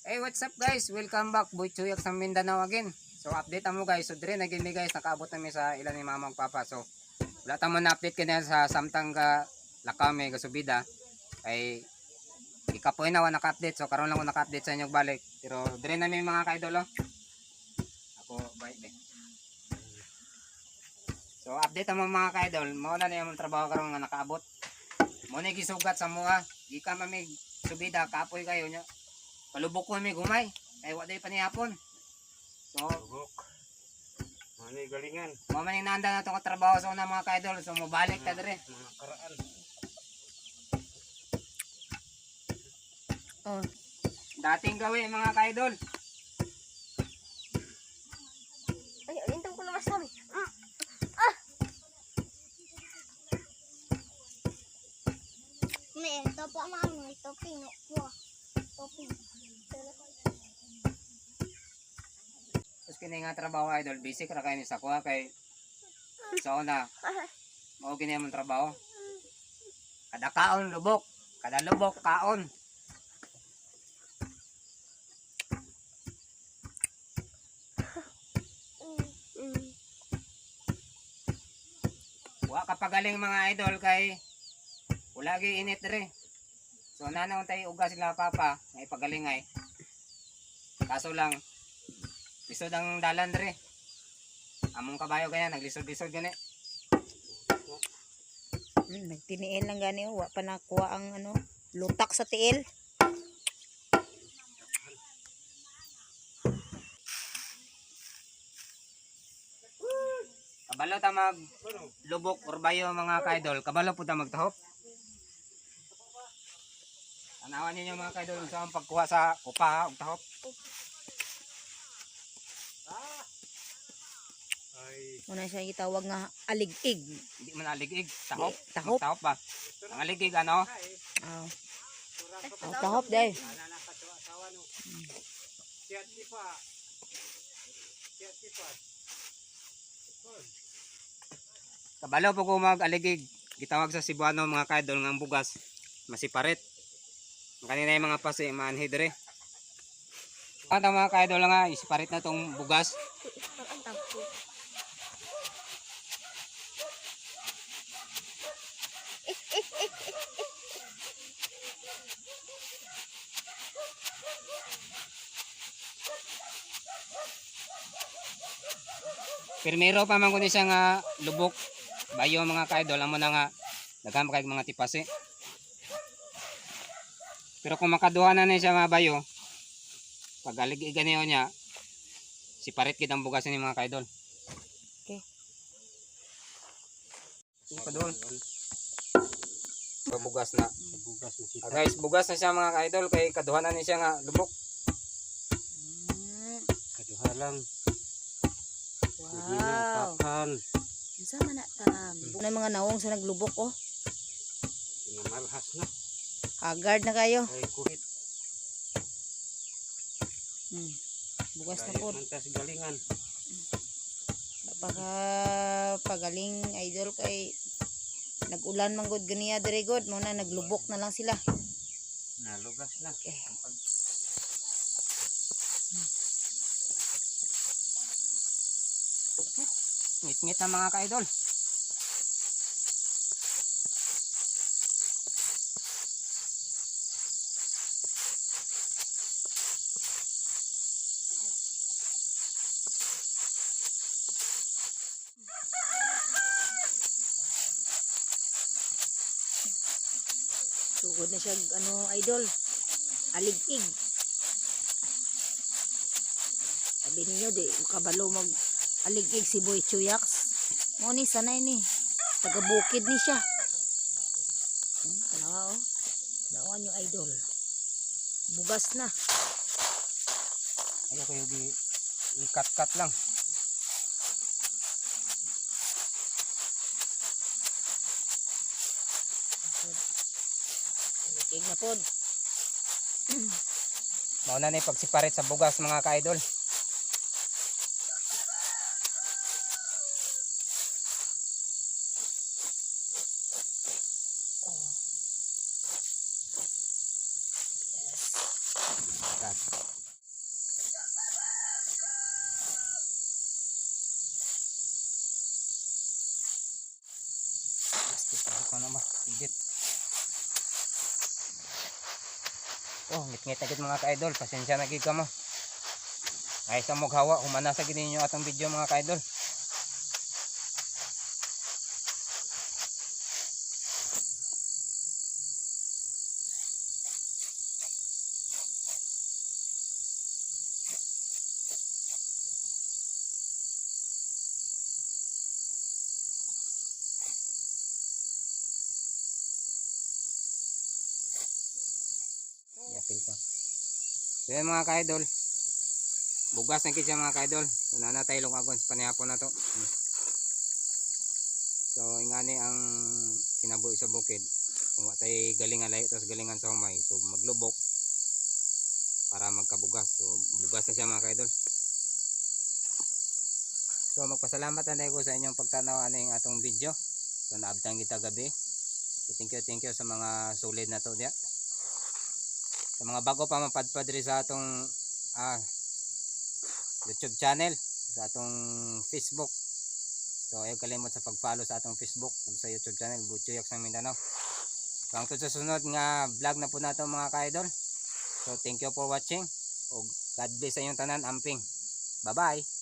Hey, what's up guys? Welcome back. Boy Chuyak sa Mindanao again. So update mo guys. So dire na gini guys, nakaabot namin sa ilan ni mama ug papa. So wala ta mo na update kanya sa samtang ka lakame ka subida. Ay ikapoy na wa naka-update. So karon lang ko naka-update sa inyo balik. Pero dire na mi mga ka-idol oh. Ako bye be. So update mo mga ka-idol. Mao na yung trabaho karon nga nakaabot. Mo ni gisugat sa mua. Gikan mamig subida kapoy kayo nya. Palubok ko may gumay. Ay wa day pa ni hapon. So, Lubok. Manay galingan. mo man inaanda na to ka trabaho sa una mga ka-idol. So mobalik ta dire. Mga karaan. Oh, Dating gawin mga ka-idol. ay, alintang ko na masabi. May ito po mami, ito pino po. Topi. Tapos kini nga trabaho idol, basic ra kay ni sa kuha kay sa una. Mao gini man trabaho. Kada kaon lubok, kada lubok kaon. Wa ka pagaling mga idol kay wala gi init dire. So nanaon tayo uga sila papa, nga ipagalingay. Kaso lang lisod ang dalan dire. Among kabayo ganyan naglisod-lisod gani. Nagtiniil lang gani, wa pa nakuha ang lutak sa tiil. Kabalo ta mag lubok or bayo mga ka-idol. Kabalo po ta magtahop. Tanawan ninyo mga ka-idol sa pagkuha sa upa ug tahop. Ay, Muna siya gitawag nga alig-ig. Hindi man aligig, tahop. Tahop. Tahop ba? Ang aligig ano? Oh. Tahop day. Kabalo po ko mag aligig. Gitawag sa Cebuano mga ka-idol nga ang bugas masiparet. Kanina yung mga pasi manhid dire. Ang mga ka-idol nga isiparit na tong bugas. Primero pa man kundi siya nga lubok bayo mga ka-idol amo na nga daghan pa kay mga tipasi. Pero kung makaduha na siya mga bayo pag alig-igan niya siparit gid ang bugas ni mga ka-idol. Okay. Ipadol. Bugas na. bugas na kita. Guys, bugas na siya mga ka-idol kay kaduha na ni siya nga lubok. Kaduha lang. Hindi na Wow. papan. Isa man na tam. Una mga nawong sa naglubok oh. Pinamalhas na. Haggard na kayo. Ay, kuhit. Bugas na Layo po. man tas galingan. Napaka pagaling idol kay nag-ulan man gud ganiya dire god. Muna naglubok na lang sila. Nalugas na. Okay. Ngit-ngit na mga ka-idol. Sugod na siya idol. Alig-ig. Sabi niyo di makabalo mag alig-ig si Boy Chuyaks. Mo ni sanay ni. Taga bukid ni siya. Tanawa oh. Tanawa niyo idol. Bugas na. Ayo kayo di ikat-kat lang. Alig-ig na pod. Mao na ni pagsiparit sa bugas mga ka-idol. Cut. Plastic ako na ba? Edit. Oh, ngit-ngit agad mga ka-idol. Pasensya na gid ka mo. Ay sa mughawa, humana sa gid ninyo atong video mga ka-idol. Yapil ko. So yan mga ka-idol. Bugas na kitsa mga ka-idol. So nanatay agon sa panihapon na to. So ingani ang kinabuhi sa bukid. Kung watay galingan layo tapos galingan sa humay. So maglubok para magkabugas. So bugas na siya mga ka-idol. So magpasalamat na tayo ko sa inyong pagtanaw aning atong video. So naabtang kita gabi. So thank you sa mga solid na to diya. Sa mga bago pa mapadpad rin sa atong YouTube channel, sa atong Facebook. So ayaw kalimot sa pag-follow sa atong Facebook ug sa YouTube channel Butchoyak sa Mindanao. So ang sa susunod nga vlog na po nato mga ka-idol. So thank you for watching ug God bless sa inyong tanan amping. Bye-bye.